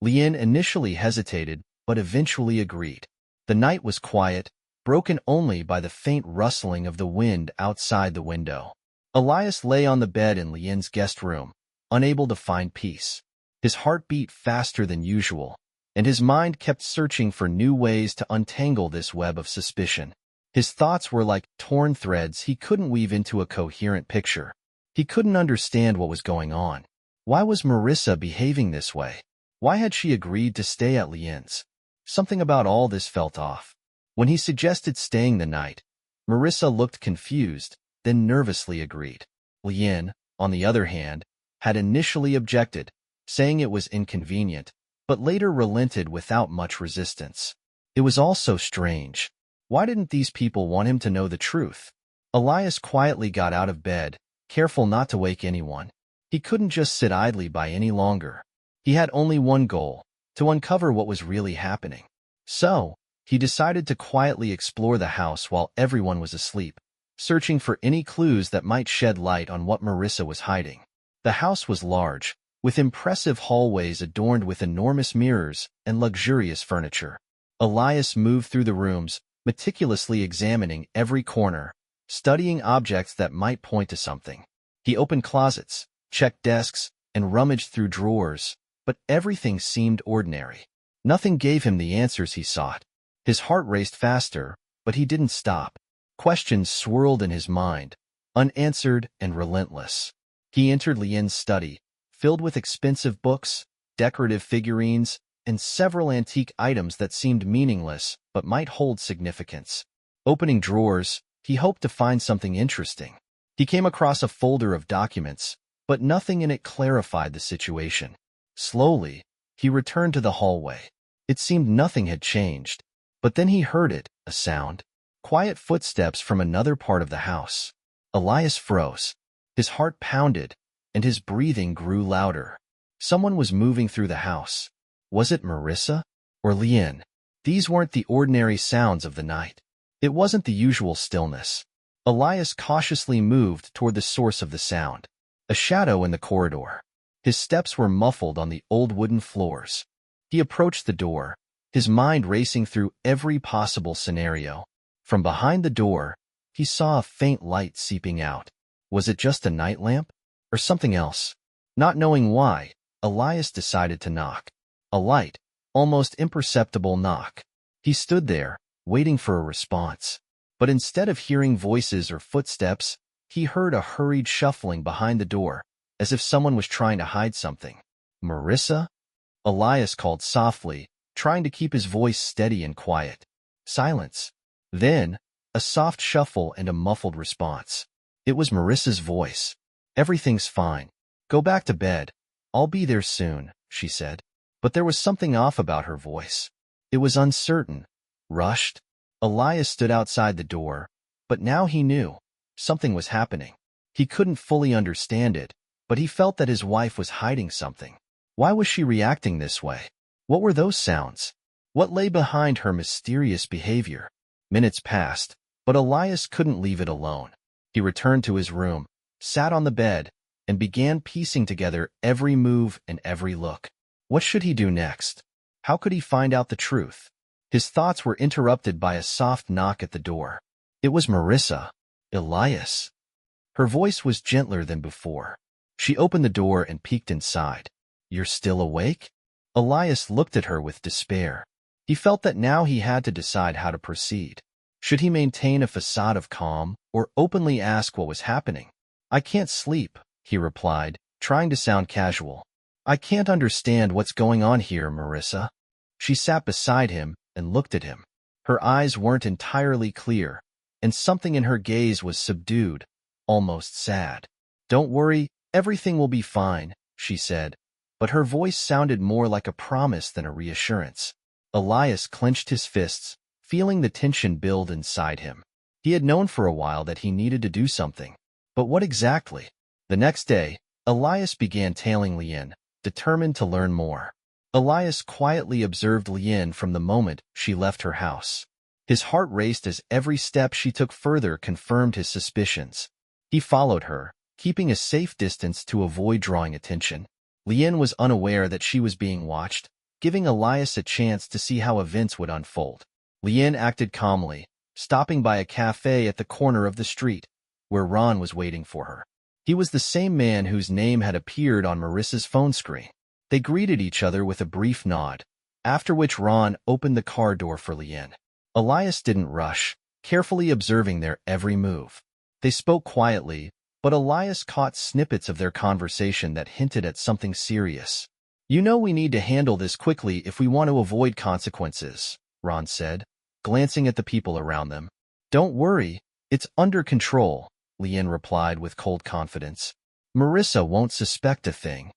Liana initially hesitated, but eventually agreed. The night was quiet, broken only by the faint rustling of the wind outside the window. Elias lay on the bed in Liana's guest room, unable to find peace. His heart beat faster than usual, and his mind kept searching for new ways to untangle this web of suspicion. His thoughts were like torn threads he couldn't weave into a coherent picture. He couldn't understand what was going on. Why was Marisa behaving this way? Why had she agreed to stay at Liana's? Something about all this felt off. When he suggested staying the night, Marisa looked confused, then nervously agreed. Liana, on the other hand, had initially objected, saying it was inconvenient, but later relented without much resistance. It was all so strange. Why didn't these people want him to know the truth? Elias quietly got out of bed, careful not to wake anyone. He couldn't just sit idly by any longer. He had only one goal, to uncover what was really happening. So, he decided to quietly explore the house while everyone was asleep, searching for any clues that might shed light on what Marisa was hiding. The house was large, with impressive hallways adorned with enormous mirrors and luxurious furniture. Elias moved through the rooms, meticulously examining every corner, studying objects that might point to something. He opened closets, checked desks, and rummaged through drawers, but everything seemed ordinary. Nothing gave him the answers he sought. His heart raced faster, but he didn't stop. Questions swirled in his mind, unanswered and relentless. He entered Liana's study, filled with expensive books, decorative figurines, and several antique items that seemed meaningless but might hold significance. Opening drawers, he hoped to find something interesting. He came across a folder of documents, but nothing in it clarified the situation. Slowly, he returned to the hallway. It seemed nothing had changed, but then he heard it, a sound. Quiet footsteps from another part of the house. Elias froze. His heart pounded, and his breathing grew louder. Someone was moving through the house. Was it Marisa or Liana? These weren't the ordinary sounds of the night. It wasn't the usual stillness. Elias cautiously moved toward the source of the sound. A shadow in the corridor. His steps were muffled on the old wooden floors. He approached the door, his mind racing through every possible scenario. From behind the door, he saw a faint light seeping out. Was it just a night lamp? Or something else? Not knowing why, Elias decided to knock. A light, almost imperceptible knock. He stood there, waiting for a response. But instead of hearing voices or footsteps, he heard a hurried shuffling behind the door, as if someone was trying to hide something. Marisa? Elias called softly, trying to keep his voice steady and quiet. Silence. Then, a soft shuffle and a muffled response. It was Marisa's voice. Everything's fine. Go back to bed. I'll be there soon, she said. But there was something off about her voice. It was uncertain, rushed. Elias stood outside the door, but now he knew. Something was happening. He couldn't fully understand it, but he felt that his wife was hiding something. Why was she reacting this way? What were those sounds? What lay behind her mysterious behavior? Minutes passed, but Elias couldn't leave it alone. He returned to his room, sat on the bed, and began piecing together every move and every look. What should he do next? How could he find out the truth? His thoughts were interrupted by a soft knock at the door. It was Marisa. Elias. Her voice was gentler than before. She opened the door and peeked inside. You're still awake? Elias looked at her with despair. He felt that now he had to decide how to proceed. Should he maintain a facade of calm or openly ask what was happening? I can't sleep, he replied, trying to sound casual. I can't understand what's going on here, Marisa. She sat beside him and looked at him. Her eyes weren't entirely clear, and something in her gaze was subdued, almost sad. Don't worry, everything will be fine, she said, but her voice sounded more like a promise than a reassurance. Elias clenched his fists, feeling the tension build inside him. He had known for a while that he needed to do something. But what exactly? The next day, Elias began tailing Liana, determined to learn more. Elias quietly observed Liana from the moment she left her house. His heart raced as every step she took further confirmed his suspicions. He followed her, keeping a safe distance to avoid drawing attention. Liana was unaware that she was being watched, giving Elias a chance to see how events would unfold. Liana acted calmly, stopping by a cafe at the corner of the street, where Ron was waiting for her. He was the same man whose name had appeared on Marisa's phone screen. They greeted each other with a brief nod, after which Ron opened the car door for Liana. Elias didn't rush, carefully observing their every move. They spoke quietly, but Elias caught snippets of their conversation that hinted at something serious. You know we need to handle this quickly if we want to avoid consequences, Ron said, glancing at the people around them. Don't worry, it's under control, Liana replied with cold confidence. Marisa won't suspect a thing.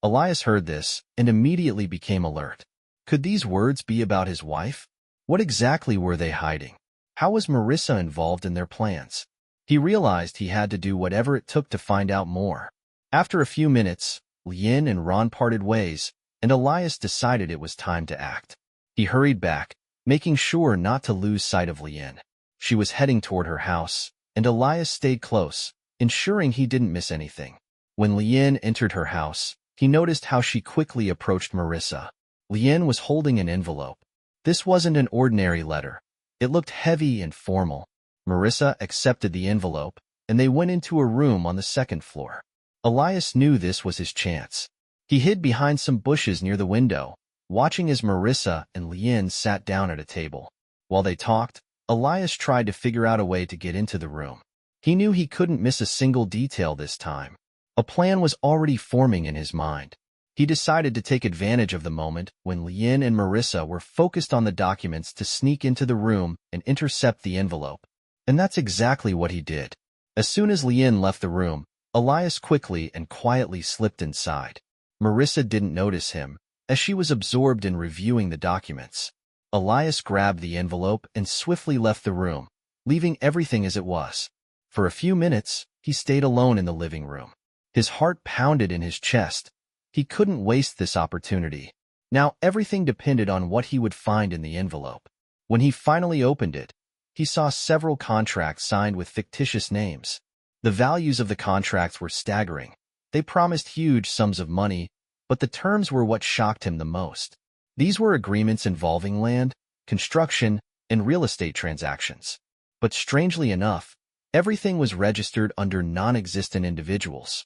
Elias heard this and immediately became alert. Could these words be about his wife? What exactly were they hiding? How was Marisa involved in their plans? He realized he had to do whatever it took to find out more. After a few minutes, Liana and Ron parted ways, and Elias decided it was time to act. He hurried back, making sure not to lose sight of Liana. She was heading toward her house, and Elias stayed close, ensuring he didn't miss anything. When Liana entered her house, he noticed how she quickly approached Marisa. Liana was holding an envelope. This wasn't an ordinary letter. It looked heavy and formal. Marisa accepted the envelope, and they went into a room on the second floor. Elias knew this was his chance. He hid behind some bushes near the window, watching as Marisa and Liana sat down at a table. While they talked, Elias tried to figure out a way to get into the room. He knew he couldn't miss a single detail this time. A plan was already forming in his mind. He decided to take advantage of the moment when Liana and Marisa were focused on the documents to sneak into the room and intercept the envelope. And that's exactly what he did. As soon as Liana left the room, Elias quickly and quietly slipped inside. Marisa didn't notice him, as she was absorbed in reviewing the documents. Elias grabbed the envelope and swiftly left the room, leaving everything as it was. For a few minutes, he stayed alone in the living room. His heart pounded in his chest. He couldn't waste this opportunity. Now everything depended on what he would find in the envelope. When he finally opened it, he saw several contracts signed with fictitious names. The values of the contracts were staggering. They promised huge sums of money, but the terms were what shocked him the most. These were agreements involving land, construction, and real estate transactions. But strangely enough, everything was registered under non-existent individuals.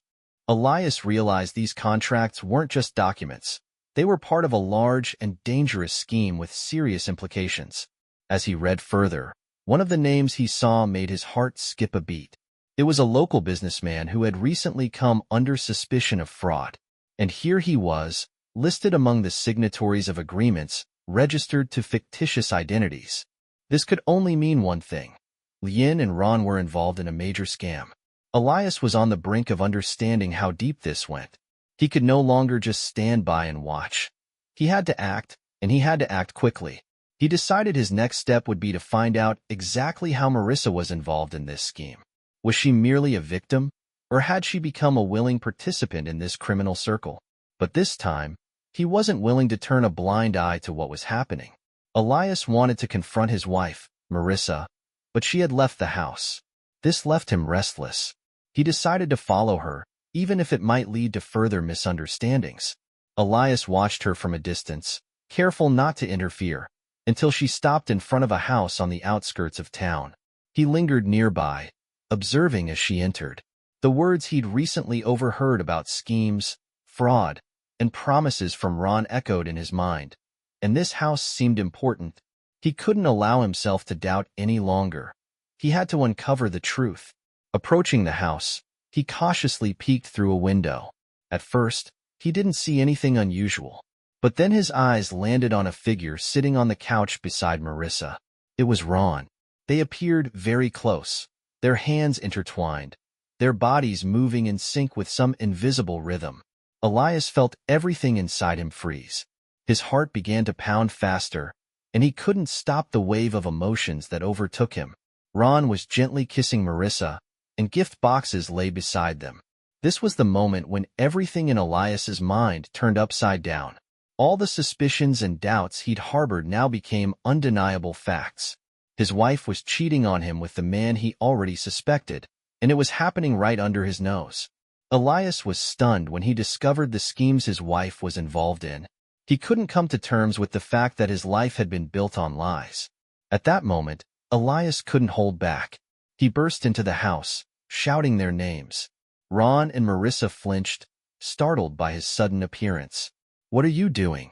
Elias realized these contracts weren't just documents. They were part of a large and dangerous scheme with serious implications. As he read further, one of the names he saw made his heart skip a beat. It was a local businessman who had recently come under suspicion of fraud. And here he was, listed among the signatories of agreements registered to fictitious identities. This could only mean one thing. Liana and Ron were involved in a major scam. Elias was on the brink of understanding how deep this went. He could no longer just stand by and watch. He had to act, and he had to act quickly. He decided his next step would be to find out exactly how Marisa was involved in this scheme. Was she merely a victim, or had she become a willing participant in this criminal circle? But this time, he wasn't willing to turn a blind eye to what was happening. Elias wanted to confront his wife, Marisa, but she had left the house. This left him restless. He decided to follow her, even if it might lead to further misunderstandings. Elias watched her from a distance, careful not to interfere, until she stopped in front of a house on the outskirts of town. He lingered nearby, observing as she entered. The words he'd recently overheard about schemes, fraud, and promises from Ron echoed in his mind, and this house seemed important. He couldn't allow himself to doubt any longer. He had to uncover the truth. Approaching the house, he cautiously peeked through a window. At first, he didn't see anything unusual. But then his eyes landed on a figure sitting on the couch beside Marisa. It was Ron. They appeared very close, their hands intertwined, their bodies moving in sync with some invisible rhythm. Elias felt everything inside him freeze. His heart began to pound faster, and he couldn't stop the wave of emotions that overtook him. Ron was gently kissing Marisa, and gift boxes lay beside them. This was the moment when everything in Elias's mind turned upside down. All the suspicions and doubts he'd harbored now became undeniable facts. His wife was cheating on him with the man he already suspected, and it was happening right under his nose. Elias was stunned when he discovered the schemes his wife was involved in. He couldn't come to terms with the fact that his life had been built on lies. At that moment, Elias couldn't hold back. He burst into the house, shouting their names. Ron and Marisa flinched, startled by his sudden appearance. "What are you doing?"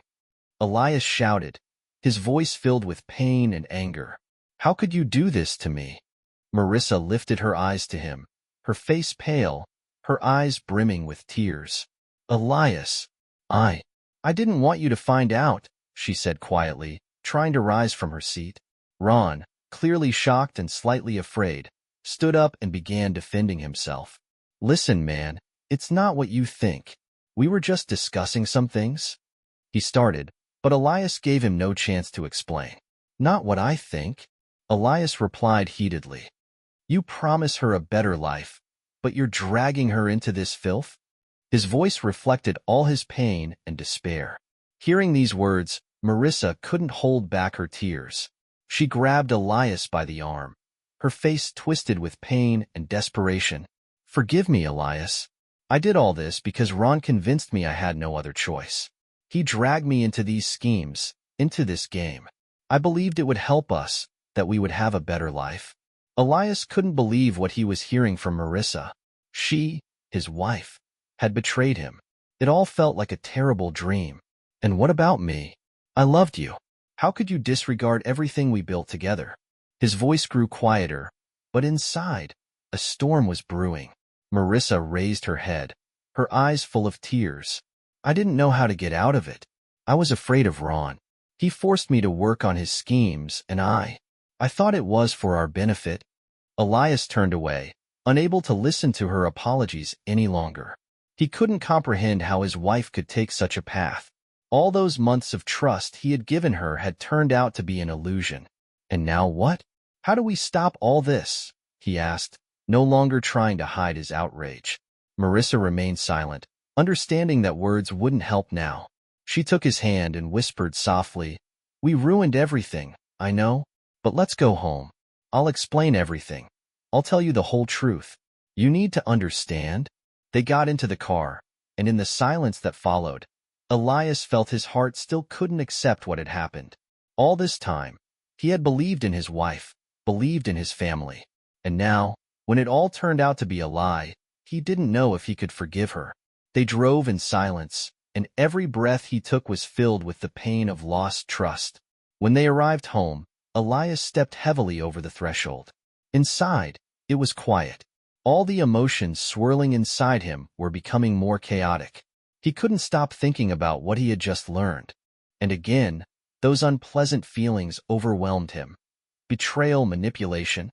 Elias shouted, his voice filled with pain and anger. "How could you do this to me?" Marisa lifted her eyes to him, her face pale, her eyes brimming with tears. "Elias, I didn't want you to find out," she said quietly, trying to rise from her seat. Ron, clearly shocked and slightly afraid, stood up and began defending himself. "Listen, man, it's not what you think. We were just discussing some things." He started, but Elias gave him no chance to explain. "Not what I think," Elias replied heatedly. "You promise her a better life, but you're dragging her into this filth?" His voice reflected all his pain and despair. Hearing these words, Marisa couldn't hold back her tears. She grabbed Elias by the arm, her face twisted with pain and desperation. "Forgive me, Elias. I did all this because Ron convinced me I had no other choice. He dragged me into these schemes, into this game. I believed it would help us, that we would have a better life." Elias couldn't believe what he was hearing from Marisa. She, his wife, had betrayed him. It all felt like a terrible dream. "And what about me? I loved you. How could you disregard everything we built together?" His voice grew quieter, but inside, a storm was brewing. Marisa raised her head, her eyes full of tears. I didn't know how to get out of it. I was afraid of Ron. He forced me to work on his schemes, and I thought it was for our benefit." Elias turned away, unable to listen to her apologies any longer. He couldn't comprehend how his wife could take such a path. All those months of trust he had given her had turned out to be an illusion. And now what? "How do we stop all this?" he asked, no longer trying to hide his outrage. Marisa remained silent, understanding that words wouldn't help now. She took his hand and whispered softly, "We ruined everything, I know, but let's go home. I'll explain everything. I'll tell you the whole truth. You need to understand." They got into the car, and in the silence that followed, Elias felt his heart still couldn't accept what had happened. All this time, he had believed in his wife, believed in his family. And now, when it all turned out to be a lie, he didn't know if he could forgive her. They drove in silence, and every breath he took was filled with the pain of lost trust. When they arrived home, Elias stepped heavily over the threshold. Inside, it was quiet. All the emotions swirling inside him were becoming more chaotic. He couldn't stop thinking about what he had just learned. And again, those unpleasant feelings overwhelmed him. Betrayal, manipulation.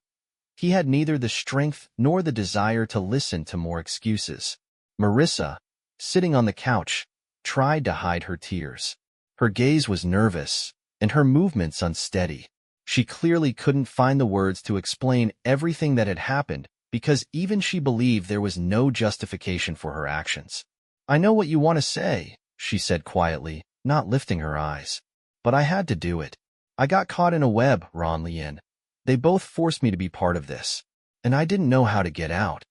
He had neither the strength nor the desire to listen to more excuses. Marisa, sitting on the couch, tried to hide her tears. Her gaze was nervous, and her movements unsteady. She clearly couldn't find the words to explain everything that had happened, because even she believed there was no justification for her actions. "I know what you want to say," she said quietly, not lifting her eyes. "But I had to do it. I got caught in a web, Ron, Lian. They both forced me to be part of this, and I didn't know how to get out."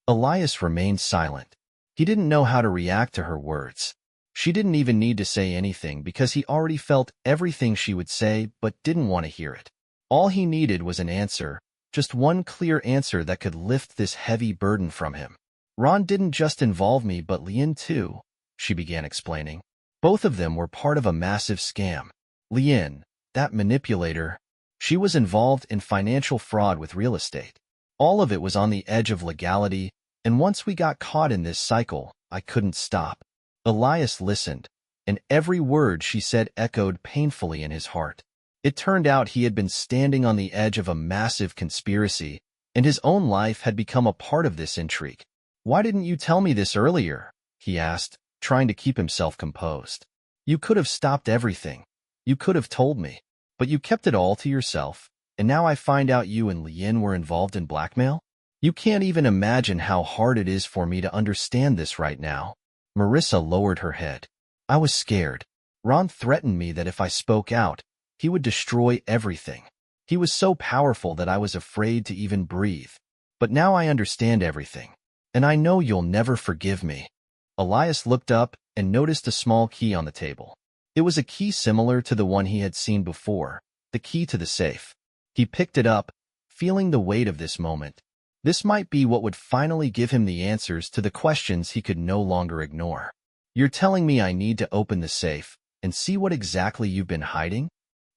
Elias remained silent. He didn't know how to react to her words. She didn't even need to say anything because he already felt everything she would say but didn't want to hear it. All he needed was an answer, just one clear answer that could lift this heavy burden from him. "Ron didn't just involve me but Lian too," she began explaining. "Both of them were part of a massive scam. Lian, that manipulator, she was involved in financial fraud with real estate. All of it was on the edge of legality, and once we got caught in this cycle, I couldn't stop." Elias listened, and every word she said echoed painfully in his heart. It turned out he had been standing on the edge of a massive conspiracy, and his own life had become a part of this intrigue. "Why didn't you tell me this earlier?" he asked, trying to keep himself composed. "You could have stopped everything. You could have told me. But you kept it all to yourself, and now I find out you and Lian were involved in blackmail? You can't even imagine how hard it is for me to understand this right now." Marisa lowered her head. "I was scared. Ron threatened me that if I spoke out, he would destroy everything. He was so powerful that I was afraid to even breathe. But now I understand everything, and I know you'll never forgive me." Elias looked up and noticed a small key on the table. It was a key similar to the one he had seen before, the key to the safe. He picked it up, feeling the weight of this moment. This might be what would finally give him the answers to the questions he could no longer ignore. "You're telling me I need to open the safe and see what exactly you've been hiding?"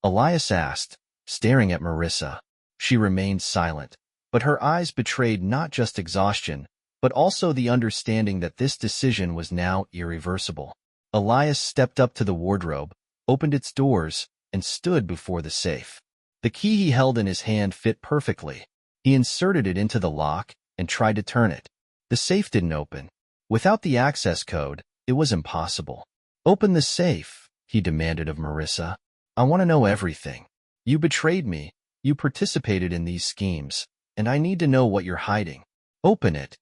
Elias asked, staring at Marisa. She remained silent, but her eyes betrayed not just exhaustion, but also the understanding that this decision was now irreversible. Elias stepped up to the wardrobe, opened its doors, and stood before the safe. The key he held in his hand fit perfectly. He inserted it into the lock and tried to turn it. The safe didn't open. Without the access code, it was impossible. "Open the safe," he demanded of Marisa. "I want to know everything. You betrayed me, you participated in these schemes, and I need to know what you're hiding. Open it."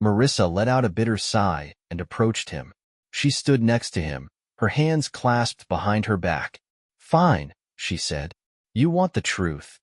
Marisa let out a bitter sigh and approached him. She stood next to him, her hands clasped behind her back. "Fine," she said. "You want the truth."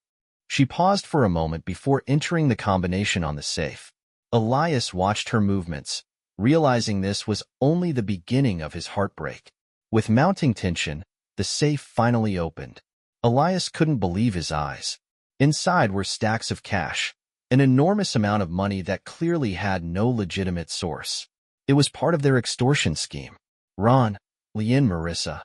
She paused for a moment before entering the combination on the safe. Elias watched her movements, realizing this was only the beginning of his heartbreak. With mounting tension, the safe finally opened. Elias couldn't believe his eyes. Inside were stacks of cash, an enormous amount of money that clearly had no legitimate source. It was part of their extortion scheme. Ron, Lian, Marisa,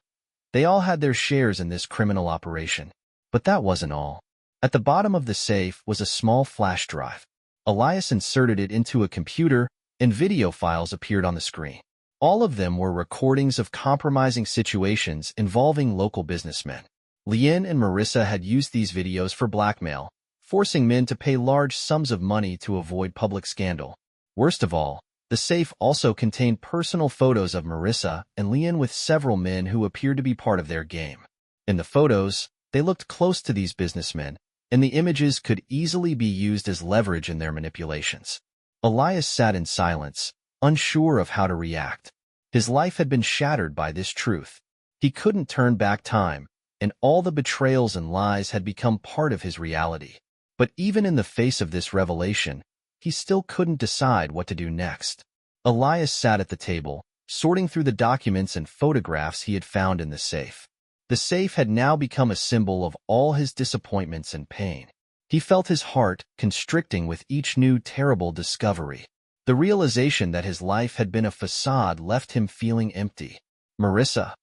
they all had their shares in this criminal operation. But that wasn't all. At the bottom of the safe was a small flash drive. Elias inserted it into a computer, and video files appeared on the screen. All of them were recordings of compromising situations involving local businessmen. Liana and Marisa had used these videos for blackmail, forcing men to pay large sums of money to avoid public scandal. Worst of all, the safe also contained personal photos of Marisa and Liana with several men who appeared to be part of their game. In the photos, they looked close to these businessmen, and the images could easily be used as leverage in their manipulations. Elias sat in silence, unsure of how to react. His life had been shattered by this truth. He couldn't turn back time, and all the betrayals and lies had become part of his reality. But even in the face of this revelation, he still couldn't decide what to do next. Elias sat at the table, sorting through the documents and photographs he had found in the safe. The safe had now become a symbol of all his disappointments and pain. He felt his heart constricting with each new terrible discovery. The realization that his life had been a facade left him feeling empty. Marisa,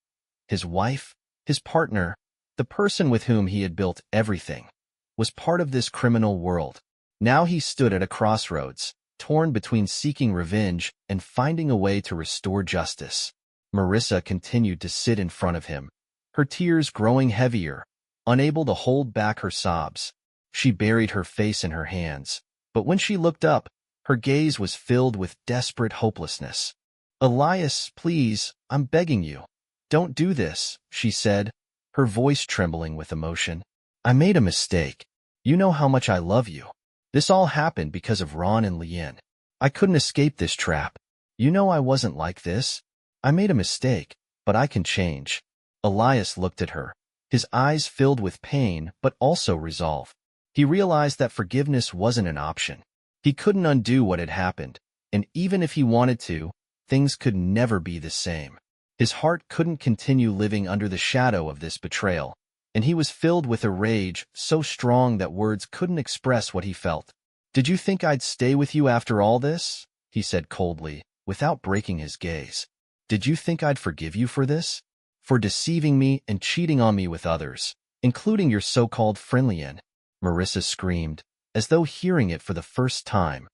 his wife, his partner, the person with whom he had built everything, was part of this criminal world. Now he stood at a crossroads, torn between seeking revenge and finding a way to restore justice. Marisa continued to sit in front of him, her tears growing heavier, unable to hold back her sobs. She buried her face in her hands, but when she looked up, her gaze was filled with desperate hopelessness. "Elias, please, I'm begging you. Don't do this," she said, her voice trembling with emotion. "I made a mistake. You know how much I love you. This all happened because of Ron and Liana. I couldn't escape this trap. You know I wasn't like this. I made a mistake, but I can change." Elias looked at her, his eyes filled with pain but also resolve. He realized that forgiveness wasn't an option. He couldn't undo what had happened, and even if he wanted to, things could never be the same. His heart couldn't continue living under the shadow of this betrayal, and he was filled with a rage so strong that words couldn't express what he felt. "Did you think I'd stay with you after all this?" he said coldly, without breaking his gaze. "Did you think I'd forgive you for this? For deceiving me and cheating on me with others, including your so-called friend Liana?" Marisa screamed, as though hearing it for the first time,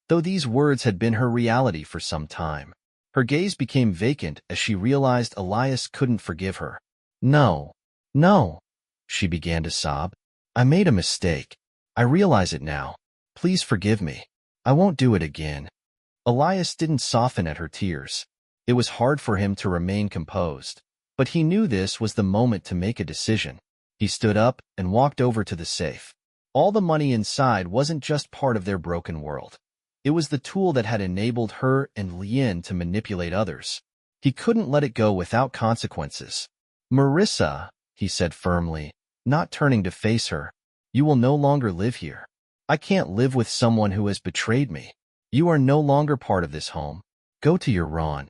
though these words had been her reality for some time. Her gaze became vacant as she realized Elias couldn't forgive her. "No, no," she began to sob. "I made a mistake. I realize it now. Please forgive me. I won't do it again." Elias didn't soften at her tears. It was hard for him to remain composed, but he knew this was the moment to make a decision. He stood up and walked over to the safe. All the money inside wasn't just part of their broken world. It was the tool that had enabled her and Liana to manipulate others. He couldn't let it go without consequences. "Marisa," he said firmly, not turning to face her, "you will no longer live here. I can't live with someone who has betrayed me. You are no longer part of this home. Go to your Ron."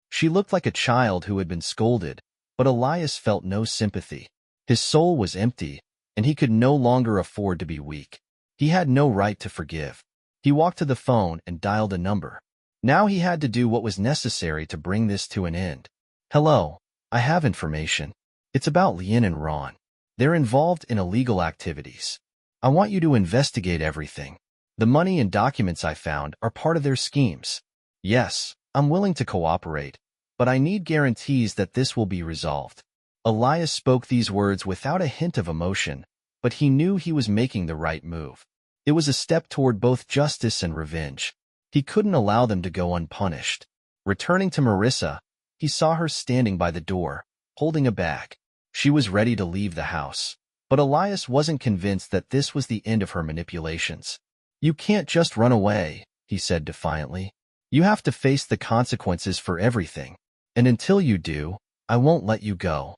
She looked like a child who had been scolded, but Elias felt no sympathy. His soul was empty, and he could no longer afford to be weak. He had no right to forgive. He walked to the phone and dialed a number. Now he had to do what was necessary to bring this to an end. "Hello, I have information. It's about Liana and Ron. They're involved in illegal activities. I want you to investigate everything. The money and documents I found are part of their schemes. Yes, I'm willing to cooperate, but I need guarantees that this will be resolved." Elias spoke these words without a hint of emotion, but he knew he was making the right move. It was a step toward both justice and revenge. He couldn't allow them to go unpunished. Returning to Marisa, he saw her standing by the door, holding a bag. She was ready to leave the house, but Elias wasn't convinced that this was the end of her manipulations. "You can't just run away," he said defiantly. "You have to face the consequences for everything, and until you do, I won't let you go."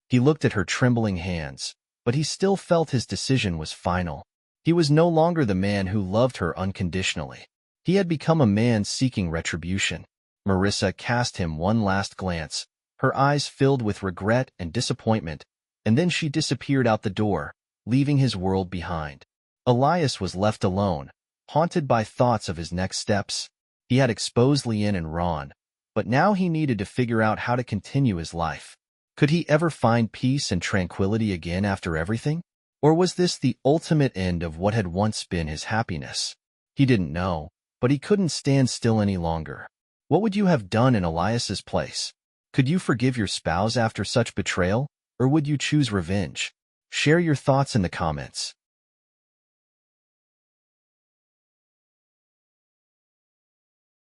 He looked at her trembling hands, but he still felt his decision was final. He was no longer the man who loved her unconditionally. He had become a man seeking retribution. Marisa cast him one last glance, her eyes filled with regret and disappointment, and then she disappeared out the door, leaving his world behind. Elias was left alone, haunted by thoughts of his next steps. He had exposed Liana and Ron, but now he needed to figure out how to continue his life. Could he ever find peace and tranquility again after everything? Or was this the ultimate end of what had once been his happiness? He didn't know, but he couldn't stand still any longer. What would you have done in Elias's place? Could you forgive your spouse after such betrayal, or would you choose revenge? Share your thoughts in the comments.